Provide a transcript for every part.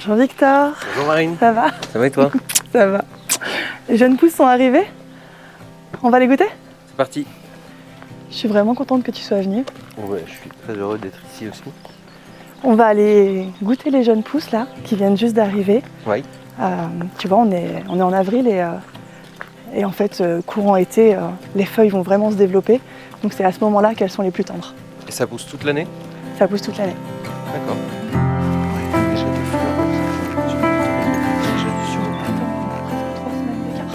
Bonjour Victor. Bonjour Marine. Ça va? Ça va et toi? Ça va. Les jeunes pousses sont arrivés. On va les goûter? C'est parti. Je suis vraiment contente que tu sois venue. Ouais, je suis très heureux d'être ici aussi. On va aller goûter les jeunes pousses là, qui viennent juste d'arriver. Oui. Tu vois, on est en avril et en fait, courant été, les feuilles vont vraiment se développer. Donc c'est à ce moment-là qu'elles sont les plus tendres. Et ça pousse toute l'année? Ça pousse toute l'année. D'accord. Déjà des fleurs, déjà du sureau. Attends, on a presque 3 semaines d'écart.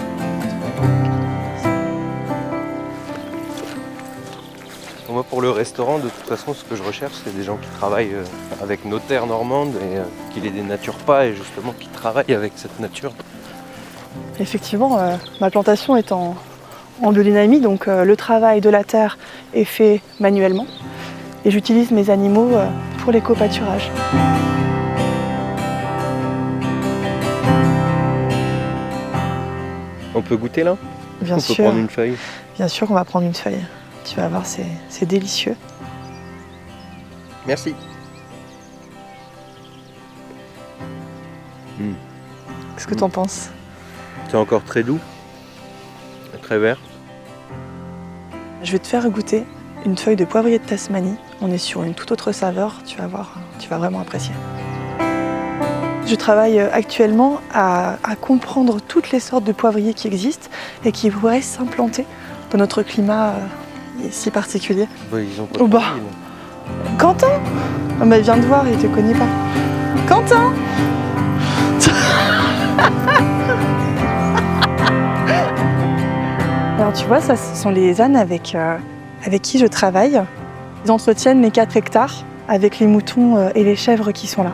Moi, pour le restaurant, de toute façon, ce que je recherche, c'est des gens qui travaillent avec nos terres normandes et qui les dénaturent pas et justement qui travaillent avec cette nature. Effectivement, ma plantation est en biodynamie, donc le travail de la terre est fait manuellement. Et j'utilise mes animaux pour l'éco-pâturage. On peut goûter là? Bien On sûr, peut prendre une feuille? bien sûr qu'on va prendre une feuille. Tu vas voir, c'est délicieux. Merci. Qu'est-ce que tu en penses? C'est encore très doux, très vert. Je vais te faire goûter une feuille de poivrier de Tasmanie. On est sur une toute autre saveur, tu vas voir, tu vas vraiment apprécier. Je travaille actuellement à comprendre toutes les sortes de poivriers qui existent et qui pourraient s'implanter dans notre climat si particulier. Bah, ils ont pas Oh bah. compris, là. Quentin! Ah bah viens te voir, il te connaît pas. Quentin! Alors tu vois, ça ce sont les ânes avec qui je travaille. Ils entretiennent mes 4 hectares avec les moutons et les chèvres qui sont là.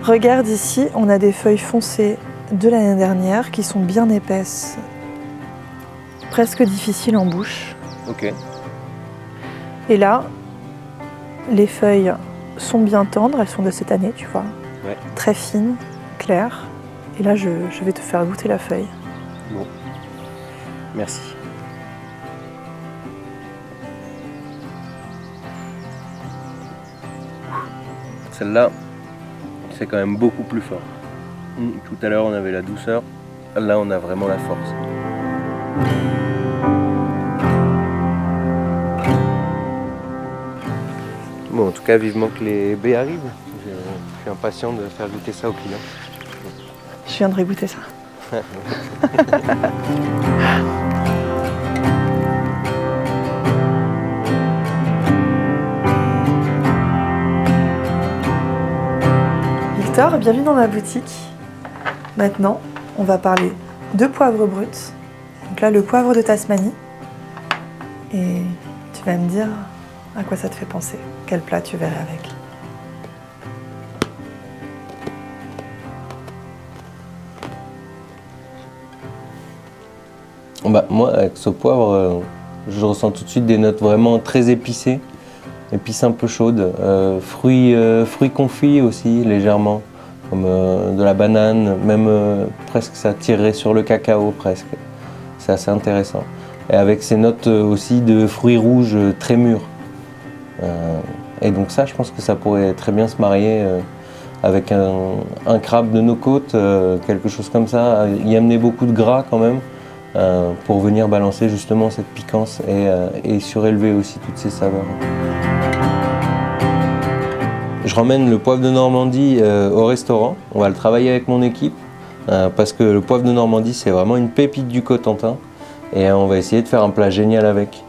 Regarde ici, on a des feuilles foncées de l'année dernière qui sont bien épaisses, presque difficiles en bouche. Ok. Et là, les feuilles sont bien tendres, elles sont de cette année, tu vois. Ouais. Très fines, claires. Et là, je vais te faire goûter la feuille. Bon. Merci. Celle-là, c'est quand même beaucoup plus fort. Tout à l'heure, on avait la douceur. Là, on a vraiment la force. Bon, en tout cas, vivement que les baies arrivent. Je suis impatient de faire goûter ça aux clients. Je viendrai goûter ça. Victor, bienvenue dans ma boutique. Maintenant, on va parler de poivre brut. Donc là, le poivre de Tasmanie. Et tu vas me dire à quoi ça te fait penser, quel plat tu verrais avec. Bah, moi, avec ce poivre, je ressens tout de suite des notes vraiment très épicées, épices un peu chaudes, fruits confits aussi légèrement, comme de la banane, même presque ça tirerait sur le cacao presque. C'est assez intéressant. Et avec ces notes aussi de fruits rouges très mûrs. Et donc ça, je pense que ça pourrait très bien se marier avec un crabe de nos côtes, quelque chose comme ça, y amener beaucoup de gras quand même. Pour venir balancer justement cette piquance et surélever aussi toutes ces saveurs. Je ramène le poivre de Normandie au restaurant, on va le travailler avec mon équipe parce que le poivre de Normandie c'est vraiment une pépite du Cotentin et on va essayer de faire un plat génial avec.